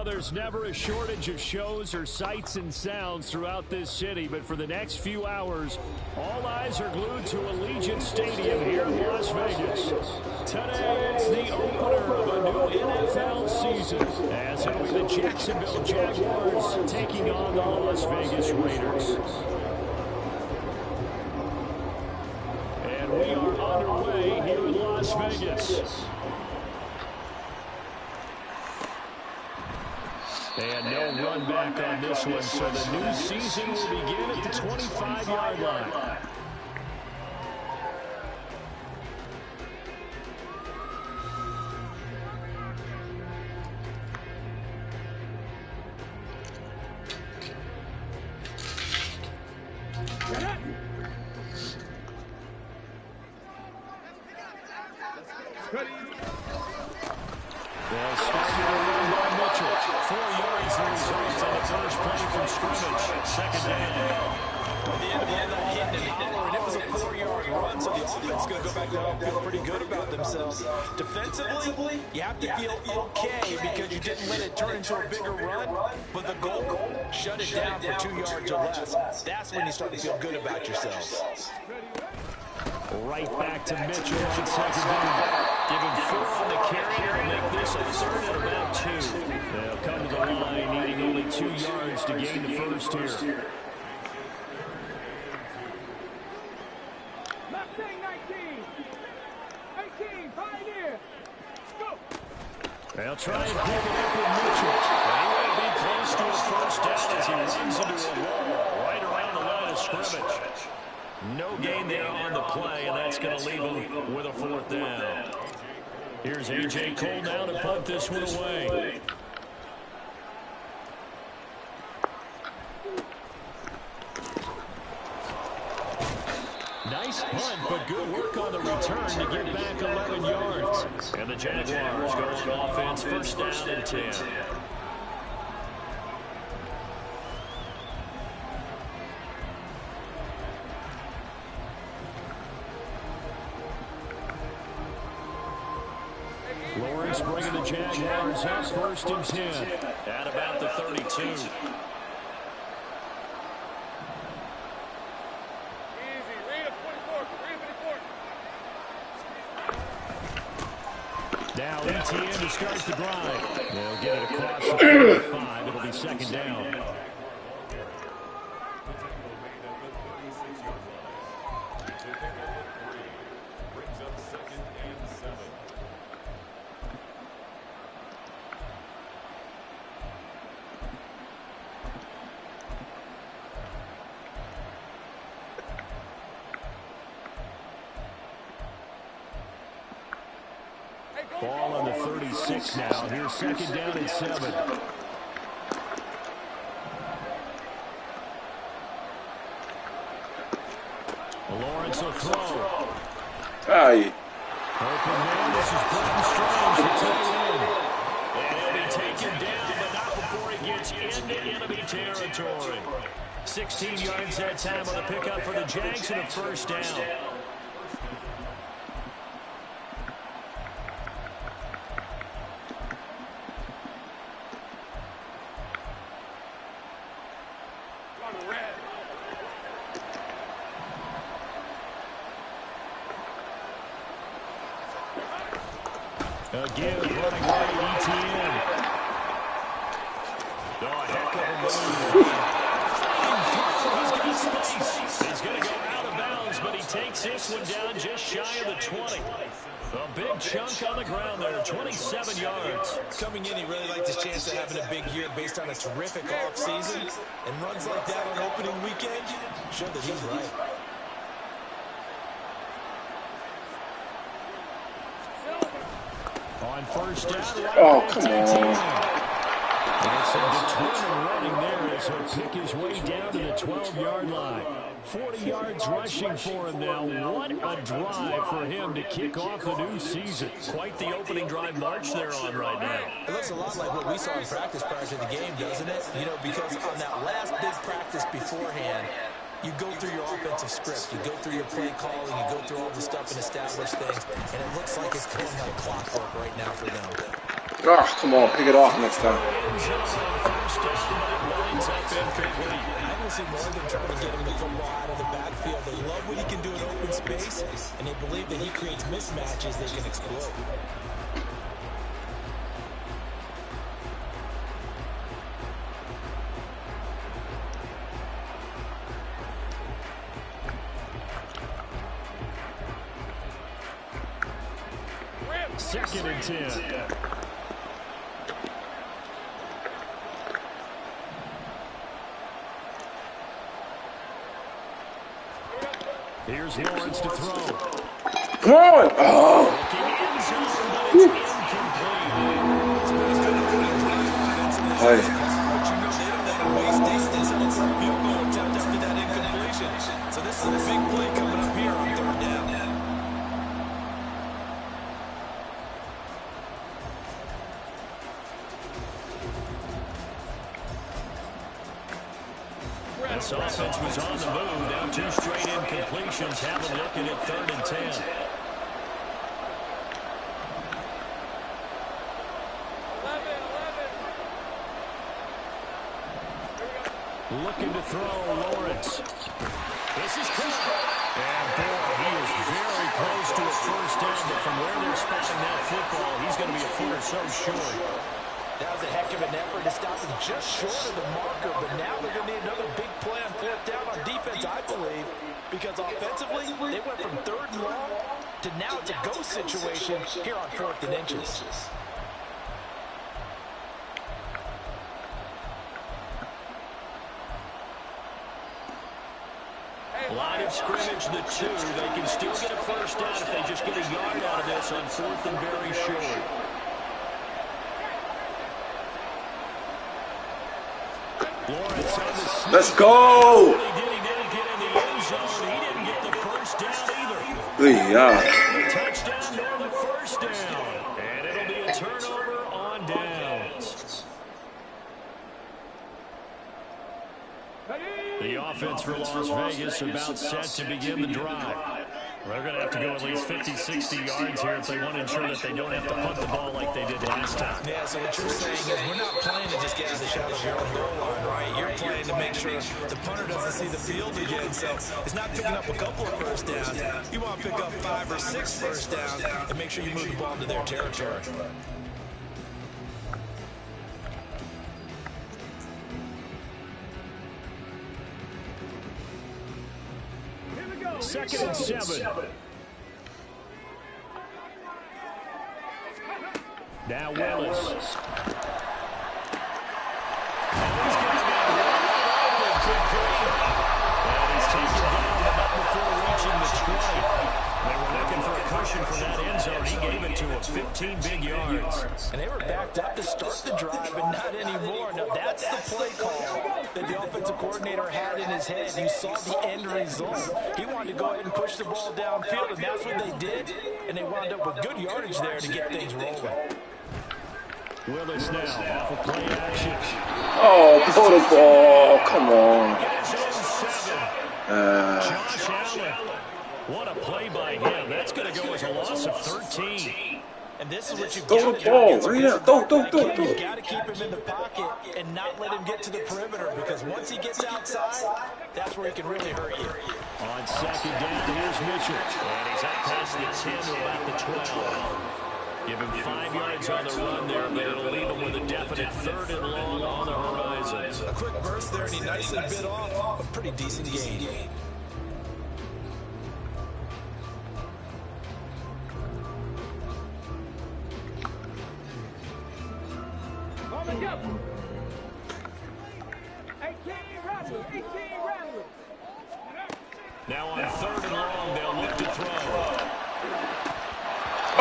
there's never a shortage of shows or sights and sounds throughout this city, but for the next few hours, all eyes are glued to Allegiant Stadium here in Las Vegas. Today, it's the opener of a new NFL season, as it'll be the Jacksonville Jaguars taking on the Las Vegas Raiders. And we are underway here in Las Vegas. And no run back on this one, so the new season will begin at the 25-yard line. Defensively, you have to feel okay because you didn't let it turn into a bigger run, but the goal, shut it down for 2 yards or less. That's when you start to feel good about yourselves. Right back to Mitchell on second down. Give him 4 on the carry and make this a third and about 2. They'll come to the line needing only 2 yards to gain the first here. They'll try and pick it up with Mitchell. He will be close to his first down as he runs into a wall right around the line of scrimmage. No gain there on the play, and that's going to leave him with a 4th down. Here's A.J. Cole now to punt this one away. Nice punt, but good work on the return to get back 11 yards. And the Jaguars go on offense, first down and 10. Lawrence bringing the Jaguars up, first and 10. At about the 32. Now ETN to start the drive. They'll get it across the 35. It'll be second down. Ball on the 36 now. Here's second down and 7. Lawrence will throw. Aye. Open man, this is Britton Strange to take in. And he'll be taken down, but not before he gets into enemy territory. 16 yards that time on the pickup for the JAX and a first down. Again, running right, ETN. Oh, heck of a move. He's got space. He's going to go out of bounds, but he takes this one down just shy of the 20. A big chunk on the ground there, 27 yards. Coming in, he really liked his chance of having a big year based on a terrific offseason. And runs like that on opening weekend showed that he's right. On first down, right oh, back come to on. And some determined running there as he'll pick his way down to the 12-yard line. 40 yards rushing for him now. What a drive for him to kick off the new season. Quite the opening drive march they're on right now. It looks a lot like what we saw in practice prior to the game, doesn't it? You know, because on that last big practice beforehand, you go through your offensive script, you go through your play calling, you go through all the stuff and establish things, and it looks like it's going like clockwork right now for them. Oh, come on, pick it off next time. I don't see more than trying to get him the football out of the backfield. They love what he can do in open space, and they believe that he creates mismatches they can exploit. Second and 10. Here's Lawrence to throw. Come on! Oh! Hey. So this is a big play coming up here on third down. This offense was on the move. Now 2 straight incompletions. Have them looking at 3rd and 10. Looking to throw, Lawrence. This is caught. And boy, he is very close to a first down, but from where they're spotting that football, he's going to be a foot or so short. That was a heck of an effort to stop him just short of the marker, but now they're going to need another big play on 4th down on defense, I believe, because offensively, they went from 3rd and long to now it's a go situation here on 4th and inches. Line of scrimmage, the 2. They can still get a first down if they just get a yard out of this on 4th and very short. Lawrence on the snap. Let's go! He didn't get in the end zone. He didn't get the first down either. Yeah. Touchdown nor the first down. And it'll be a turnover on downs. The offense for Las Vegas about set to begin the drive. They're going to have to go at least 50, 60 yards here if they want to ensure that they don't have to punt the ball like they did last time. Yeah, so what you're saying is we're not playing to just get out of the shadow of your own goal line, right? You're playing to make sure the punter doesn't see the field again. So it's not picking up a couple of first downs. You want to pick up 5 or 6 first downs and make sure you move the ball into their territory. Second and 7. Now Willis. And he's going to be and he's taken down about before reaching the 20. They were looking for a cushion from that end zone. He gave it to him, 15 big yards. And they were backed up to start the drive, but not anymore. Now, that's the play call that the offensive coordinator had in his head. You saw the end result. He wanted to go ahead and push the ball downfield, and that's what they did. And they wound up with good yardage there to get things rolling. Willis now off of play action. Oh, throw the ball. Come on. Josh Allen. What a play by him. That's going to go as a loss of 13. And this is what you've Throw got the to ball. do. Right now. Throw. You've got to keep him in the pocket and not let him get to the perimeter, because once he gets outside, that's where he can really hurt you. On second down, here's Mitchell. And he's out past the 10 to about the 12. Give him 5 yards on the run there, but it'll leave him with a definite 3rd and long on the horizon. A quick burst there, and he nicely bit off a pretty decent gain. Now on 3rd and long, they'll look to throw.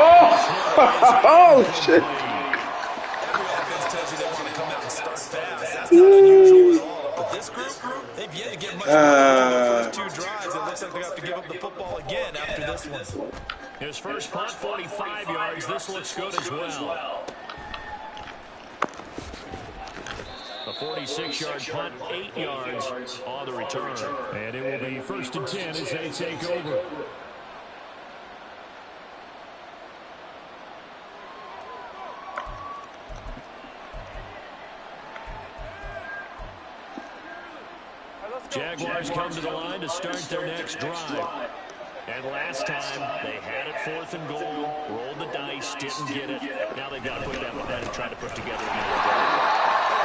Oh, shit. Every offense tells you they want to come out and start fast. That's not unusual at all. But this group, they've yet to get much more than the first 2 drives. It looks like they have to give up the football again after this one. His first punt, 45 yards. This looks good as well. A 46-yard punt, 8 yards on the return. And it will be 1st and 10 as they take over. come to the line to start their next drive. And last time, they had it 4th and goal, rolled the dice, didn't get it. Now they've got to put that behind and try to put together another drive.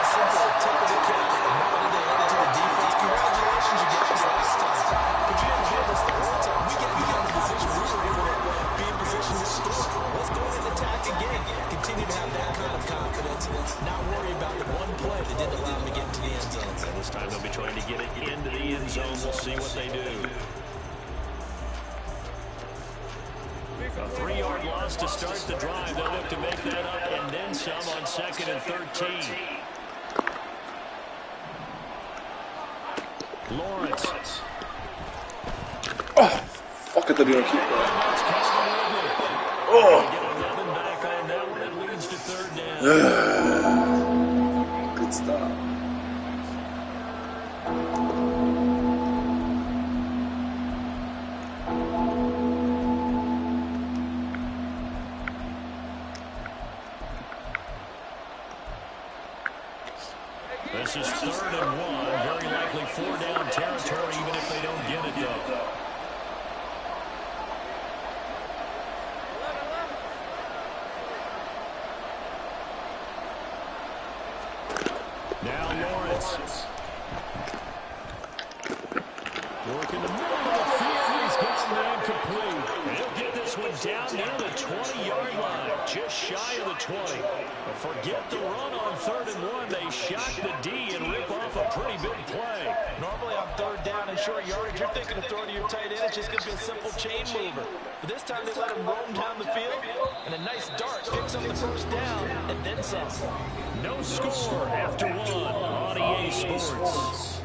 Simple tip of the cap. Now that they head to the defense, congratulations, you got us last time. But you didn't give us the whole time. We got you in a position we were able to be in position to score. Let's go ahead and attack again. Continue to have that kind of confidence. Not worry about the one play that didn't allow them to get into the end zone. And this time they'll be trying to get it into the end zone. We'll see what they do. A 3-yard loss to start the drive. They'll look to make that up and then some on 2nd and 13. Lawrence. Oh, fuck, I thought you were going to keep that. Oh. Get 11 back on that one. It leads to 3rd down. Good stop. This is 3rd and 1. Very likely 4-down territory, even if they don't get it, though. Now Lawrence. Working the middle of the field. He's got the man complete. And he'll get this one down near the 20-yard line. Just shy of the 20. But forget the run on 3rd and 1. They shock the D and rip off a pretty big play. Normally on 3rd down and short yardage, you're thinking of throwing to your tight end. It's just going to be a simple chain mover. But this time they let him roam down the field. And a nice dart picks up the 1st down and then some. No score after 1 on EA Sports.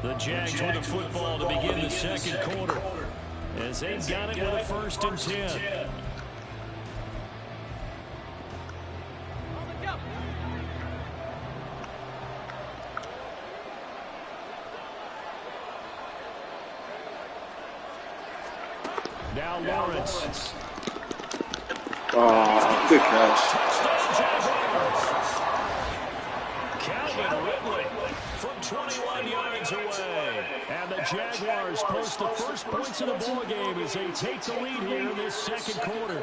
The JAX with the football to begin the 2nd quarter. As they've got it with a 1st and 10. Now Lawrence. Oh, good catch. Calvin Ridley from 21 yards away. And the Jaguars post the first points of the ball game as they take the lead here in this 2nd quarter.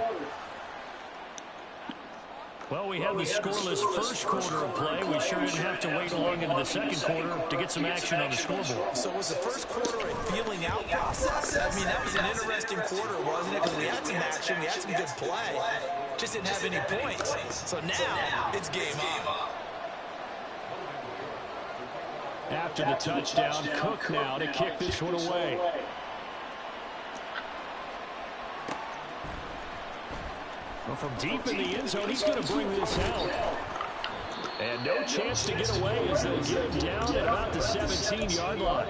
Well, we had the scoreless 1st quarter of play. We sure didn't have to wait long into the 2nd quarter to get some action on the scoreboard. So was the 1st quarter a feeling out process? I mean, that was an interesting quarter, wasn't it? Because we had some action, we had some good play. Just didn't have any points. So now, it's game on. After the touchdown, Cook now to kick this one away. Well, from deep in the end zone, he's going to bring this out. And no chance to get away as they get him down at about the 17-yard line.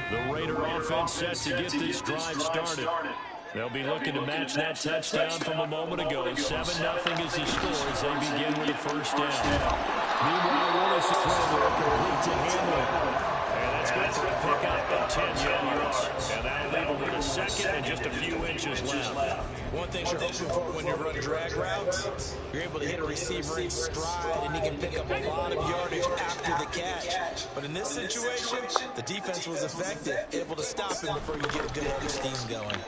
The Raider offense set to get this drive started. They'll be looking to match that touchdown from a moment ago. 7-0 is the score as they begin with a 1st down. Meanwhile, Willis is throwing complete to Hamlin. And that's good for a pickup of 10 yards. And that'll leave him with a 2nd and just a few inches left. One thing you're hoping for when you run drag routes, you're able to hit a receiver in stride, and he can pick up a lot of yardage after the catch. But in this situation, the defense was effective, able to stop him before you get a good head of steam going.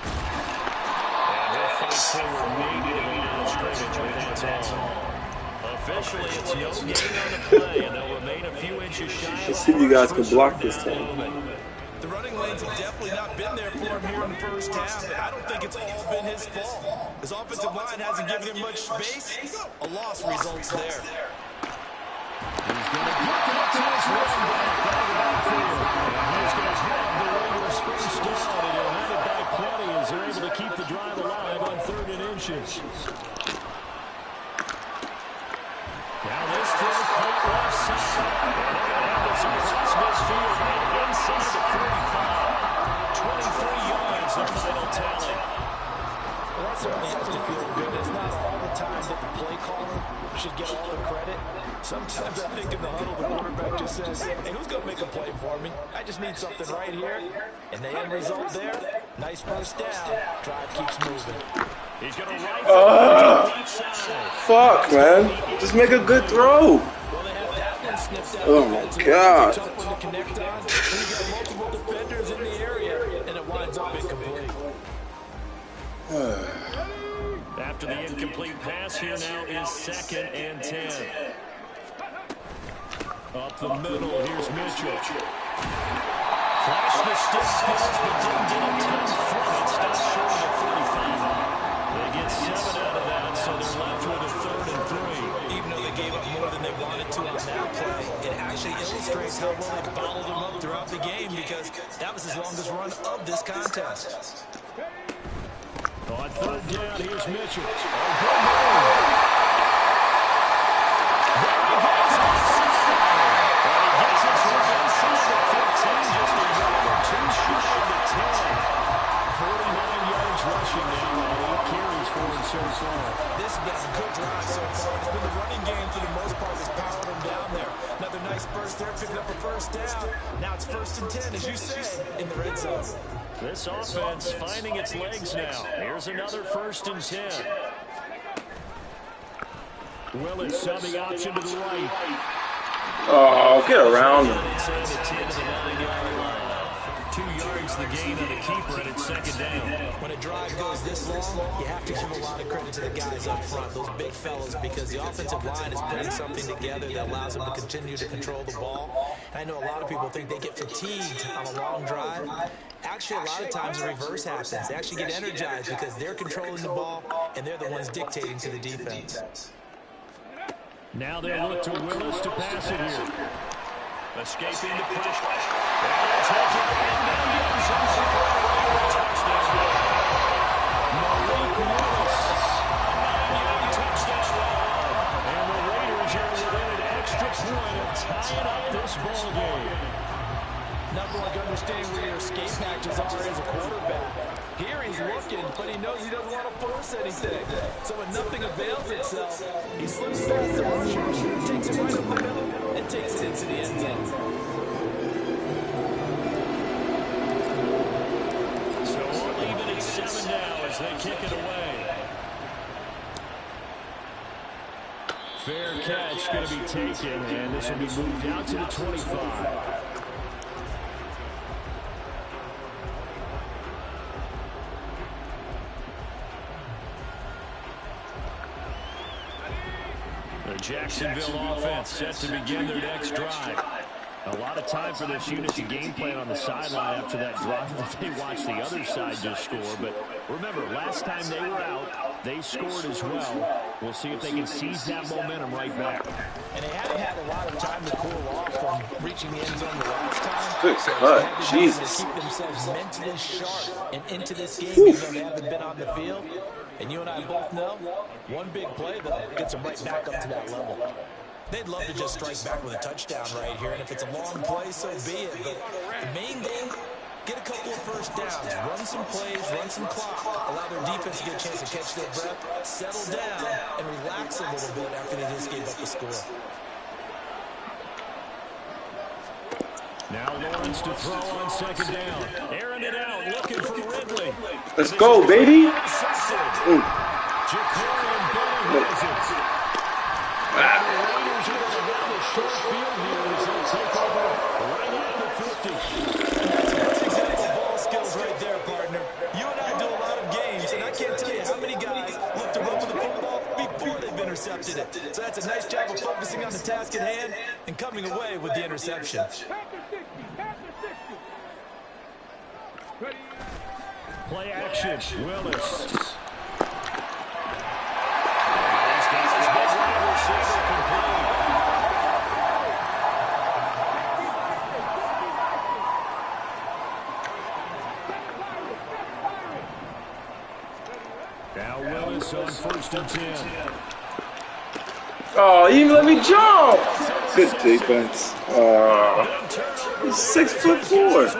And he'll fight forward maybe to the line of scrimmage, but that's all. Officially, it's no gain on the play, and they'll remain a few inches shy. Let's see if you guys can block this time. The running lanes have definitely not been there for him here in the 1st half, and I don't think it's all been his fault. His offensive line hasn't given him much space. A loss results there. He's going to get that to his running back out of the backfield. And he's going to have the Raiders 1st down, and he'll have it by plenty as they're able to keep the drive alive on 3rd and inches. Now this throw caught left side. And they're going to have this across midfield and inside the 35. 23 yards, the final tally. Well, that certainly has to feel good. It's not all the time that the play caller should get all the credit. Sometimes I says, hey, who's going to make a play for me? I just need something right here. And the end result there, nice first down. Drive keeps moving. He's going to rifle. Fuck, man. Just make a good throw. Oh my God. Multiple defenders in the area, and it winds up incomplete. After the incomplete pass, here now is 2nd and 10. Up the middle, here's Mitchell. Flashed the stick pass, but didn't get a ton from it. Stopped short of the 45. They get 7 out of that, so they're left with a 3rd and 3. Even though they gave up more than they wanted to on that play, it actually illustrates how well they bottled them up throughout the game, because that was his longest run of this contest. On 3rd down, here's Mitchell. This has been a good drive so far. It's been the running game for the most part that's powered them down there. Another nice burst there, picking up a first down. Now it's 1st and 10, as you said, in the red zone. This offense finding its legs now. Here's another 1st and 10. Willis subbing option to the right. Oh, get around him. 2 yards the gain on the keeper, and it's 2nd down. When a drive goes this long, you have to give a lot of credit to the guys up front, those big fellas, because the offensive line is putting something together that allows them to continue to control the ball. I know a lot of people think they get fatigued on a long drive. Actually, a lot of times the reverse happens. They actually get energized because they're controlling the ball, and they're the ones dictating to the defense. Now they'll look to Willis to pass it here. Escaping the pressure. Malik Willis. And the Raiders are within an extra point of tying up this ball game. Nothing like understanding where your escape patches are as a quarterback. Here he's looking, but he knows he doesn't want to force anything. So when nothing avails itself, he slips past the rushers, takes it right up the middle, and takes it into the end zone. So we're leaving at 7 now as they kick it away. Fair catch going to be taken, and this will be moved out to the 25. The Jacksonville offense set to begin their next drive. A lot of time for this unit to game plan on the sideline after that drive that they watched the other side just score. But remember, last time they were out, they scored as well. We'll see if they can seize that momentum right back. And they haven't had a lot of time to cool off from reaching the end zone the last time. Good cut, Jesus. To keep themselves mentally sharp and into this game, even though they haven't been on the field. And you and I both know, one big play, though, gets them right back up to that level. They'd love to just strike back with a touchdown right here, and if it's a long play, so be it. But the main goal, get a couple of first downs, run some plays, run some clock, allow their defense to get a chance to catch their breath, settle down, and relax a little bit after they just gave up the score. Now Lawrence to throw on 2nd down. Airing it out, looking for Ridley. Let's go, baby. Ooh. The Raiders are going to have a short field here as they take over right at the 50. That's a great example of ball skills right there, partner. You and I do a lot of games, and I can't tell you how many guys look to run with the football before they've intercepted it. So that's a nice job of focusing on the task at hand and coming away with the interception. Play action, Willis. Now Willis on 1st and 10. Oh, he even let me jump. Good defense. He's 6'4".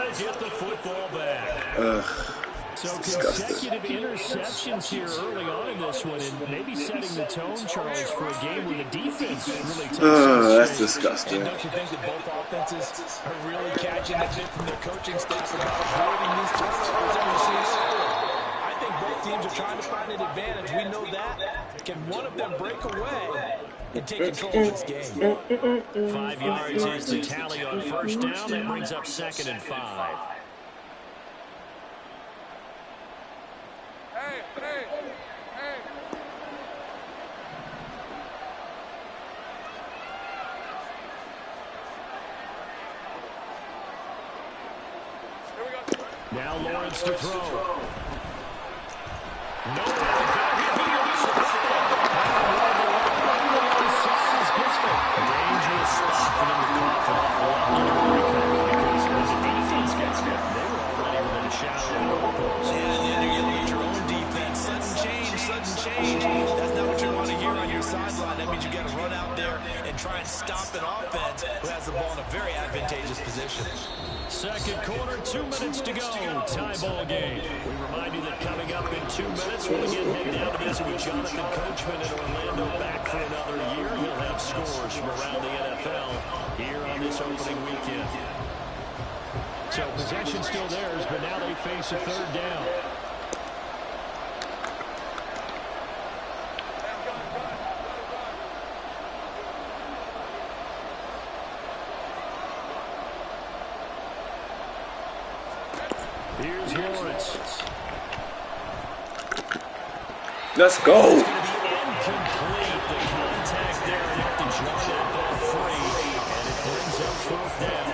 So consecutive interceptions here early on in this one, and maybe setting the tone, Charles, for a game where the defense really takes That's disgusting. And don't you think that both offenses are really catching a bit from their coaching staff about avoiding these turnovers that we've seen earlier? I think both teams are trying to find an advantage. We know that. Can one of them break away and take control of this game? 5 yards is the tally on first down. That brings up 2nd and 5. Now Lawrence to throw. Dangerous spot for them to call for that because as a defense got there, they were already within a shadow of the goalpost. And then you're yelling at your own defense. Sudden change. That's not what you want to hear on your sideline. That means you got to run out there and try and stop an offense who has the ball in a very advantageous position. Second quarter, 2 minutes to go. Tie ball game. We remind you that coming up in 2 minutes, we'll again head down to visit with Jonathan Coachman in Orlando, back for another year. He'll have scores from around the NFL here on this opening weekend. So possession still theirs, but now they face a 3rd down. Here's Lawrence. Let's go. It's going to be incomplete. The contact there enough to draw that ball free, and it brings up 4th down.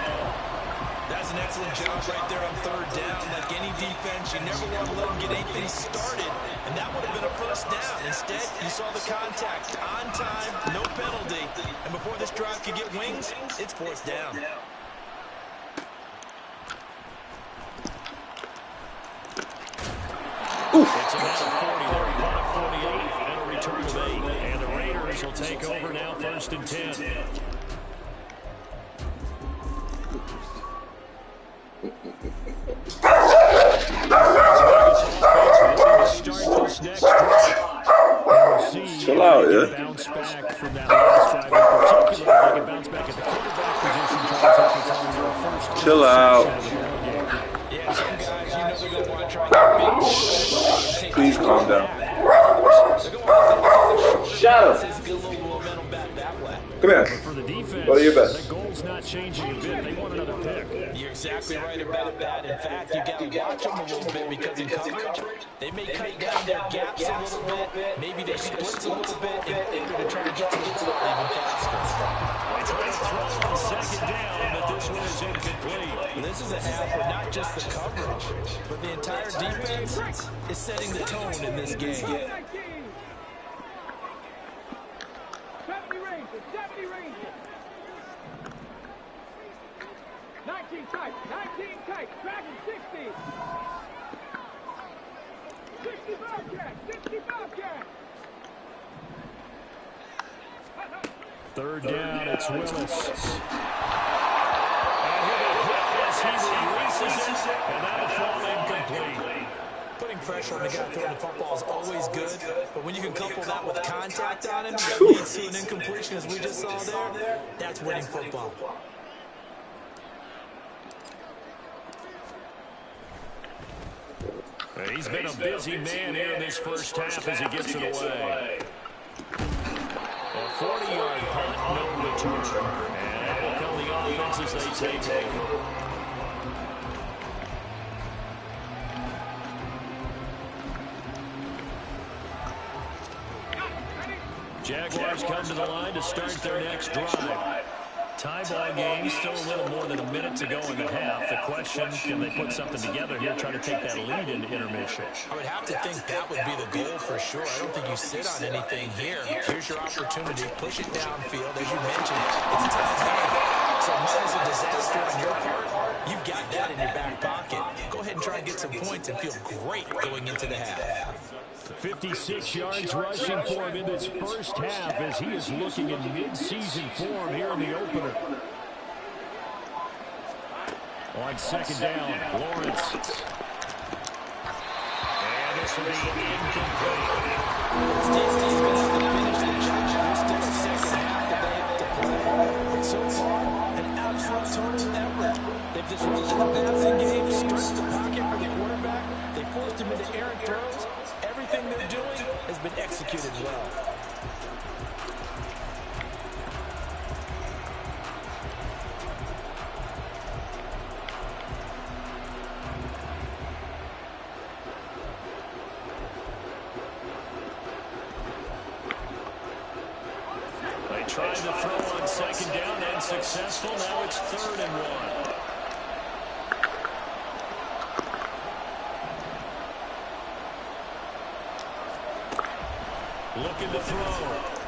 That's an excellent job right there on 3rd down. Like any defense, you never want to let them get anything started, and that would have been a 1st down. Instead, you saw the contact on time, no penalty, and before this drive could get wings, it's 4th down. It's about 40 there, about 48, and a return of 8. And the Raiders will take over now, 1st and 10. Chill out, yeah. Bounce back from that last drive in particular. They can bounce back at the quarterback position. Chill out. Yeah, some guys, you know they're going to want to try and get big. Please calm down. Shut up. Come here. For the defense, What are your best? the goal's not changing a bit. They want another pick. You're exactly right about that. In fact, you got to watch them a little bit because in coverage, they may cut down their gaps a little bit. Maybe they split a little bit in order to try to get to the ball even faster. Throw on 2nd down, but this one is incomplete. This is a half where not just the coverage, but the entire defense is setting the tone in this game. 19 tight, Dragon 60. 60 Bobcat. 3rd down, it's Willis. And he releases it, and that'll fall incomplete. Putting pressure on the guy throwing the football is always good, but when you can couple that with contact on him that leads to an incompletion as we just saw there, that's winning football. He's been a busy man here in this first half as he gets it away. A 40-yard punt, no return. And that will come the offense as they take over. Jaguars come to the line to start their next drive. Tie ball game, still a little more than a minute to go in the half. The question, can they put something together here, try to take that lead into intermission? I would have to think that would be the goal for sure. I don't think you sit on anything here. Here's your opportunity. Push it downfield. As you mentioned, it's a tough game. So minus a disaster on your part, you've got that in your back pocket. Go ahead and try and get some points and feel great going into the half. 56 yards rushing for him in this first half as he is looking in mid-season form here in the opener. On 2nd down, Lawrence. This will be incomplete. This defense is going to have to finish the job. There's still a second half that they have to play. But so far, an absolute total effort. They've disrupted the passing game, stretched the pocket for the quarterback. They forced him into errant throws. Everything they're doing has been executed well. Tried to throw on second down and successful. Now it's 3rd and 1. Looking to throw.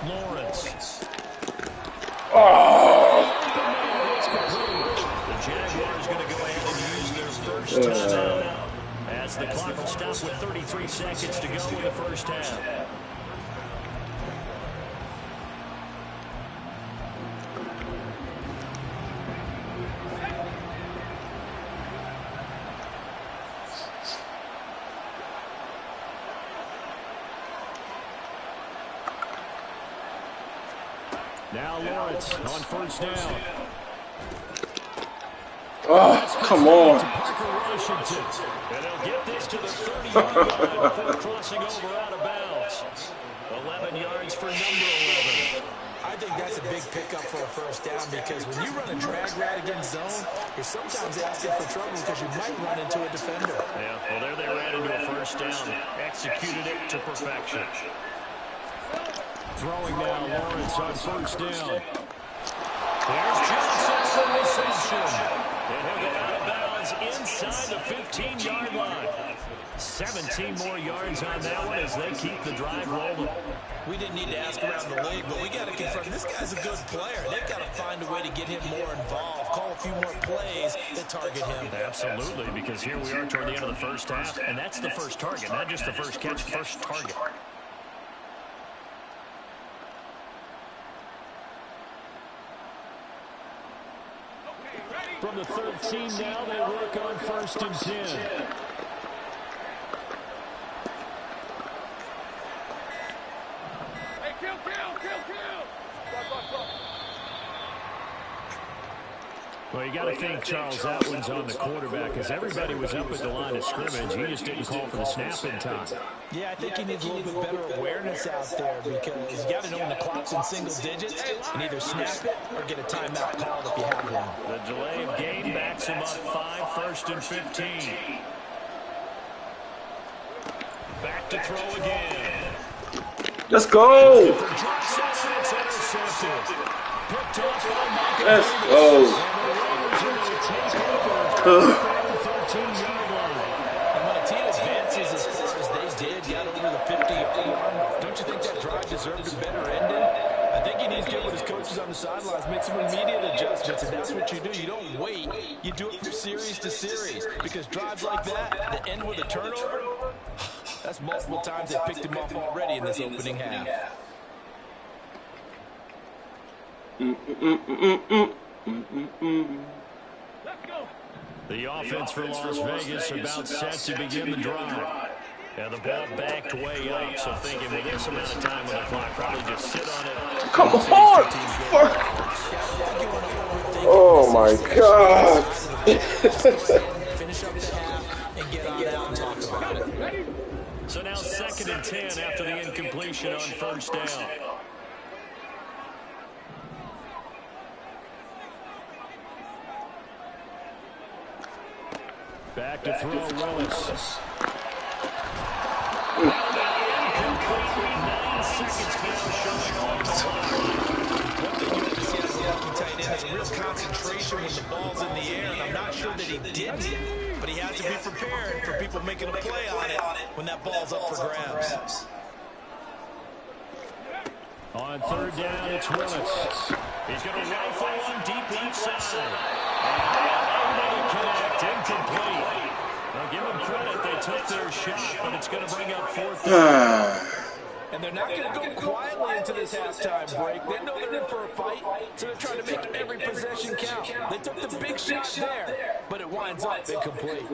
Lawrence. Oh. The Jaguars going to go ahead and use their first timeout as the clock will stop with 33 seconds to go in the first half. Now Lawrence on first down. Oh, come on. And they'll get this to the 30-yard line before crossing over out of bounds. 11 yards for number 11. I think that's a big pickup for a first down because when you run a drag route against zone, you're sometimes asking for trouble because you might run into a defender. Yeah, well, there they ran into a first down. Executed it to perfection. Throwing now, Lawrence on first down. There's Johnson for reception. And he'll go out of bounds inside the 15-yard line. 17 more yards on that one as they keep the drive rolling. We didn't need to ask around the league, but we got to confirm this guy's a good player. They've got to find a way to get him more involved, call a few more plays that target him. Absolutely, because here we are toward the end of the first half, and that's the first target, not just the first catch, first target. From the 13 now, they work on 1st and 10. Hey, kill! Well, you got to think, Charles, that one's on the quarterback because everybody was up at the line of scrimmage. He just didn't call for the snap in time. Yeah, I think he needs a little bit better awareness out there because you got to know when the clock's in single digits and either snap it or get a timeout called if you have one. The delay of game backs him up 5, 1st and 15. Back to throw again. Let's go. Let's go. And when a team advances as far as they did, got over the 50-yard line, don't you think that drive deserved a better ending? I think he needs to get with his coaches on the sidelines, make some immediate adjustments, and that's what you do. You don't wait. You do it from series to series because drives like that that end with a turnover, that's multiple times they picked him off already in this opening half. The offense for Las Vegas about set to begin the drive. And the ball backed way up, so thinking with this amount of time on the clock, probably just sit on it. Come on! Fuck. Oh my God! Finish up the half and get on out and talk about it. So now 2nd and 10 after the incompletion on first down. Back to throw, Willis. Incomplete 9 seconds now showing on the clock. One thing you have to see as a lucky tight end is real concentration when the ball's in the air, and I'm not sure that he didn't, but he has to be prepared for people making a play on it when that ball's up for grabs. On 3rd down, it's Willis. He's going to rifle one deep left side. And able to connect, incomplete. Now give them credit, they took their shot, but it's going to bring up 4th down. And they're not going to go quietly into this halftime break. They know they're in for a fight, so they're trying to make every possession count. They took the big shot there, but it winds up incomplete.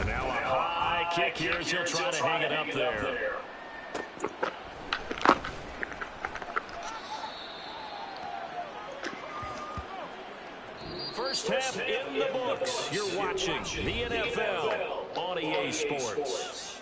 Now a high kick here as he'll try to hang it up there. First half in the books. You're watching the NFL on EA Sports.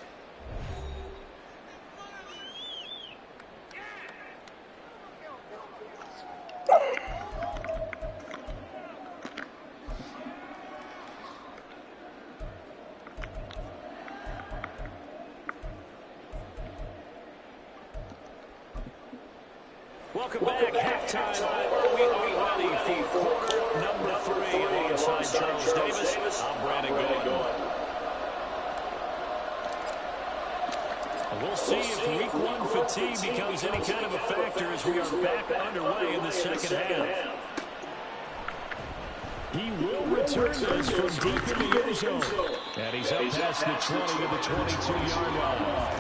Welcome back. Halftime. We are ready for quarter number 3. Alongside Charles Davis, I'm Brandon Gold. We'll see if week 1 fatigue becomes any kind of a factor as we are back underway in the second half. He will return this from deep in the end zone. And he's up past the 20 to the 22-yard line.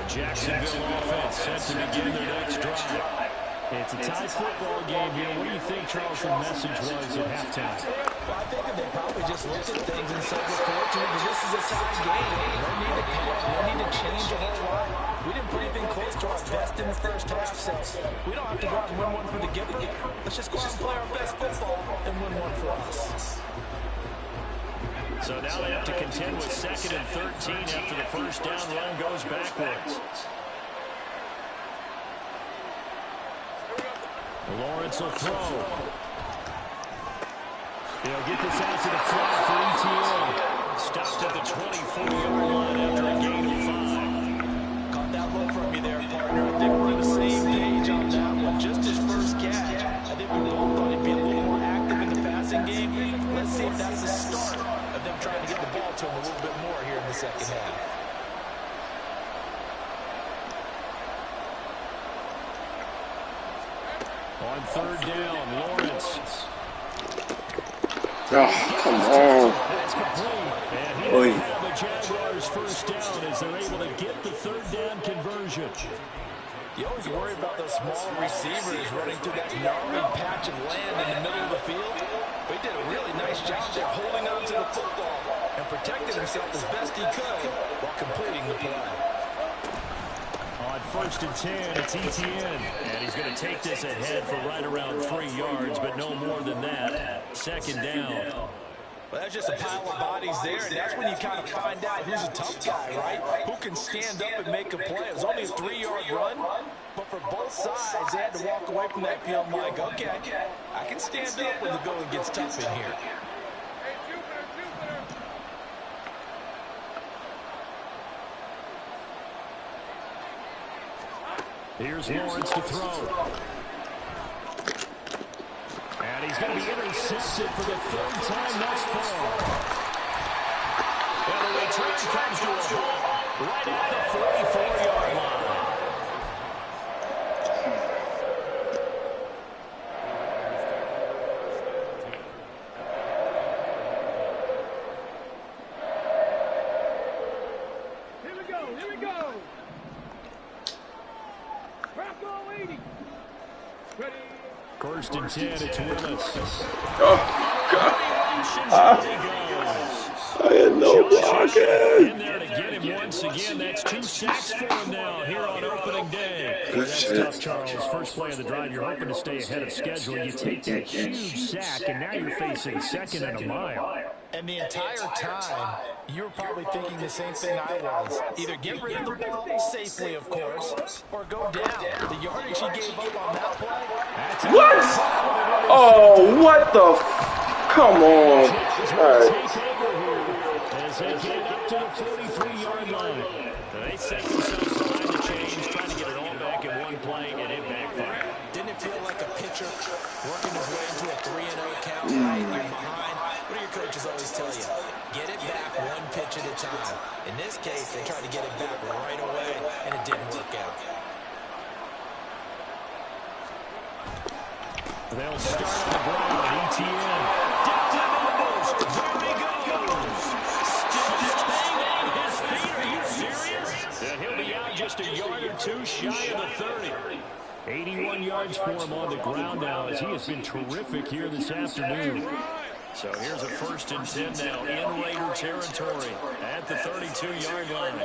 Jacksonville offense set to begin their next drive. It's a tie football game here. What do you think, Charles, the message was at halftime? Well, I think that they probably just looked at things and said, we're fortunate that this is a tie game. No need to panic. No need to change a whole lot. We didn't put anything close to our best in the first half, so we don't have to go out and win one for the giver. Let's just go out and play our best football and win one for us. So now they have to contend with 2nd and 13 after the first down run goes backwards. Lawrence will throw. He'll get this out to the flat for ETN. Stopped at the 24-yard line after a gain of 5. Caught that look from you there, partner. I think we're on the same page on that one. Just his first catch. I think we both thought he'd be a little more active in the passing game. Let's see if that's the start of them trying to get the ball to him a little bit more here in the second half. On 3rd down, Lawrence. Oh, come on. That's complete. And he will have the Jaguars first down as they're able to get the 3rd down conversion. You always worry about those smaller receivers running through that gnarly patch of land in the middle of the field. But he did a really nice job there holding on to the football and protecting himself as best he could while completing the play. On 1st and 10, it's ETN. And he's going to take this ahead for right around 3 yards, but no more than that. 2nd down. Well, that's just a pile of bodies there, and that's when you kind of find out who's a tough guy, right? Who can stand up and make a play. It was only a 3-yard run, but for both sides, they had to walk away from that field like, okay, I can stand up when the going gets tough in here. Here's Lawrence to throw. And he's going to be intercepted for the 3rd time thus far. And the return comes to a halt right at the 44-yard line. Here we go. Rocco 80. Ready. 1st and 10, it's Willis. Oh, God. I had no blocking. In there to get him once again. That's 2 sacks for him now here on opening day. Good That's shit. tough, Charles. First play of the drive, you're hoping to stay ahead of schedule. You take that huge sack, and now you're facing 2nd and a mile. And the entire time, you were probably thinking the same thing I was. Either get rid of the ball safely, of course, or go down. The yardage he gave up on that play. What? Oh, what the come on. All right. As they get up to the 43-yard line. They set themselves behind the chains, trying to get it all back in one play, and it backfired. Didn't it feel like a pitcher working his way into a 3-0 count, right? You're behind. What do your coaches always tell you? Get it back one pitch at a time. In this case, they tried to get it back right away, and it didn't work out. They'll start on the ground. ETN. Down the numbers. There he goes. Still staying on his feet. Are you serious? And he'll be out just a yard or two shy of the 30. 81 yards for him on the ground now as he has been terrific here this afternoon. So here's a 1st and 10 now in Raider territory at the 32-yard line.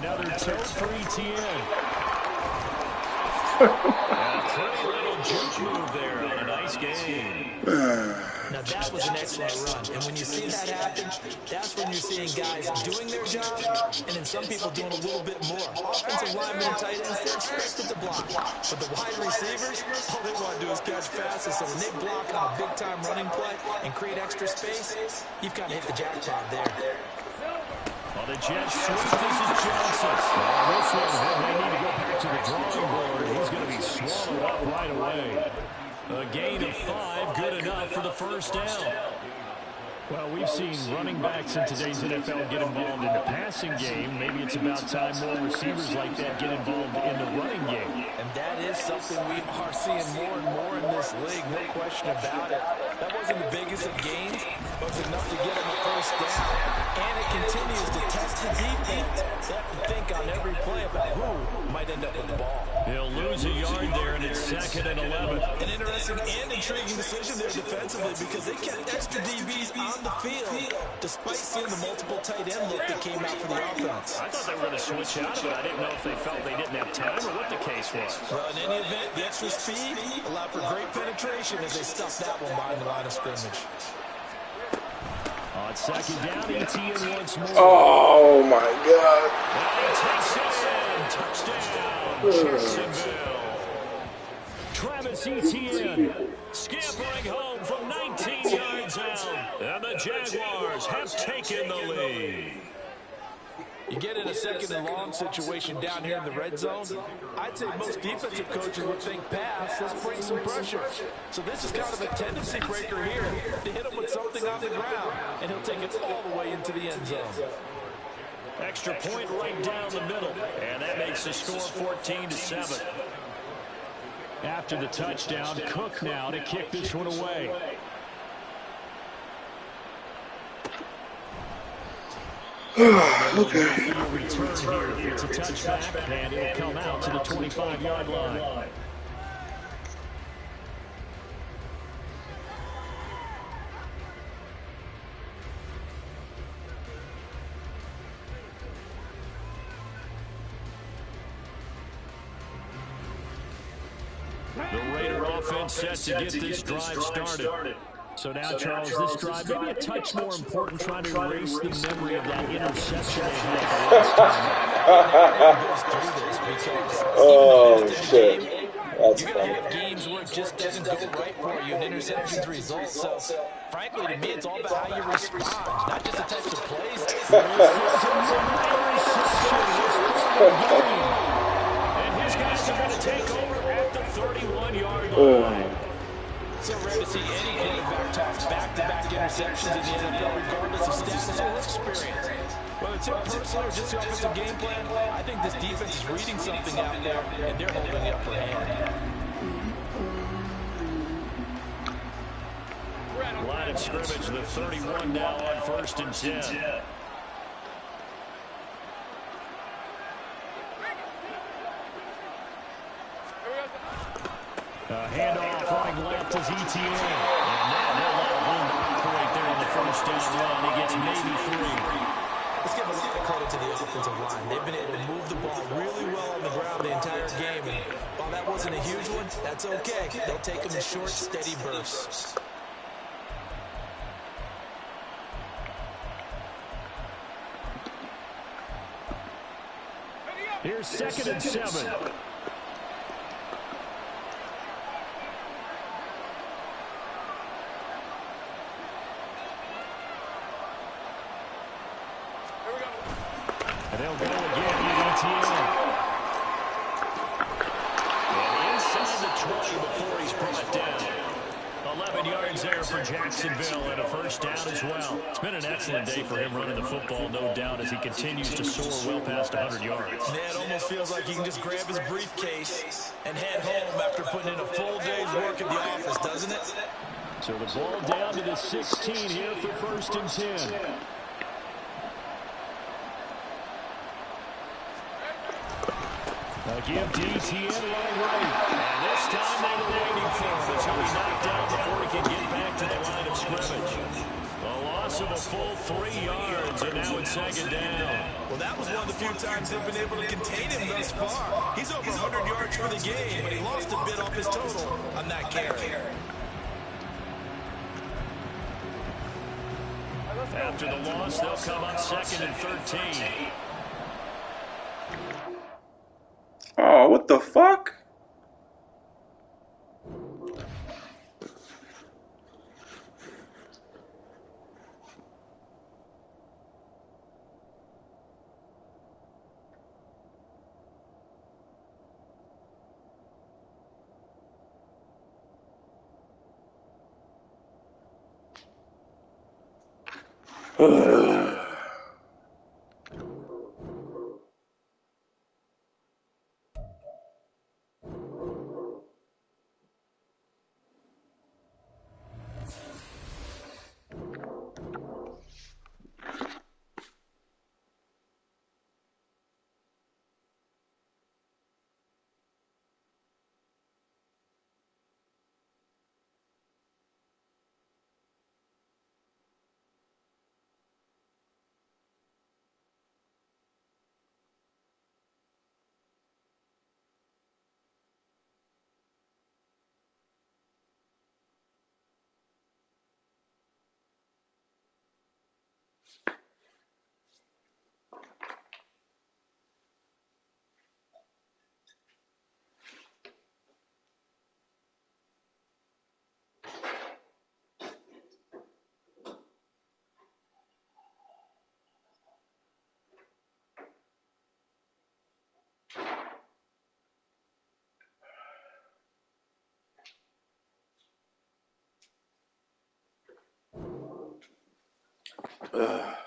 Another tote for ETN. A pretty little juke move there on a nice game. Now, that was an excellent run. And when you see that happen, that's when you're seeing guys doing their job and then some people doing a little bit more. Offensive linemen and tight ends, they're expected to block. But the wide receivers, all they want to do is catch passes. So when they block on a big-time running play and create extra space, you've kind of hit the jackpot there. Well, the Jets sweep. This is Johnson. This one may need to go back to the drawing board. He's going to be swallowed up right away. A gain of 5, good enough for the 1st down. Well, we've seen running backs in today's NFL get involved in the passing game. Maybe it's about time more receivers like that get involved in the running game. And that is something we are seeing more and more in this league, no question about it. That wasn't the biggest of gains, but it's enough to get them a 1st down. And it continues to test the defense. They have to think on every play about who might end up with the ball. He'll lose a yard there, and it's 2nd and 11. An interesting and intriguing decision there defensively because they kept extra DBs on the field despite seeing the multiple tight end look that came out for the offense. I thought they were going to switch out of it. I didn't know if they felt they didn't have time or what the case was. Well, in any event, the extra speed allowed for great penetration as they stuffed that one behind the line of scrimmage. On 2nd down, ETN once more. Oh, my God. And he takes it in. Touchdown, Jacksonville. Travis Etienne scampering home from 19 yards out. And the Jaguars have taken the lead. You get in a 2nd and long situation down here in the red zone, I'd say most defensive coaches would think pass, let's bring some pressure. So this is kind of a tendency breaker here to hit him with something on the ground, and he'll take it all the way into the end zone. Extra point right down the middle, and that makes the score 14-7. After the touchdown, Cook now to kick this one away. Okay. Return here. It's a touchback, and it'll come out to the 25-yard line. The Raider offense set to get this drive started. So now, Charles, this drive maybe a touch more important, trying to erase the memory of that interception they had last time. Oh, shit. That's You're going to have games where it just doesn't go right for you, and interceptions result. So, frankly, to me, it's all about how you respond, not just the types of plays. And his guys are going to take over at the 31-yard line. So rare to see any quarterback toss back-to-back interceptions in the NFL, regardless of status or experience. Whether it's him personally or just the offensive game plan, I think this defense is reading something out there, and they're holding the upper hand. Line of scrimmage, the 31 now on 1st and 10. Handoff running left is ETN. And now they'll allow him to operate there on the 1st down run. He gets maybe 3. Let's give a lot of credit to the offensive line. They've been able to move the ball really well on the ground the entire game. And while that wasn't a huge one, that's okay. They'll take them in short, steady bursts. Here's 2nd and 7. And they'll go again with ETN. And inside the 20 before he's brought down. 11 yards there for Jacksonville and a 1st down as well. It's been an excellent day for him running the football, no doubt, as he continues to soar well past 100 yards. Yeah, it almost feels like he can just grab his briefcase and head home after putting in a full day's work at the office, doesn't it? So the ball down to the 16 here for 1st and 10. Give DTN running right. And this time they were waiting for him as he'll be knocked down before he can get back to the line of scrimmage. A loss of a full 3 yards, and now it's second down. Well, that was one of the few times they've been able to contain him thus far. He's over 100 yards for the game, but he lost a bit off his total on that carry. After the loss, they'll come up 2nd and 13. Oh, what the fuck? Ugh.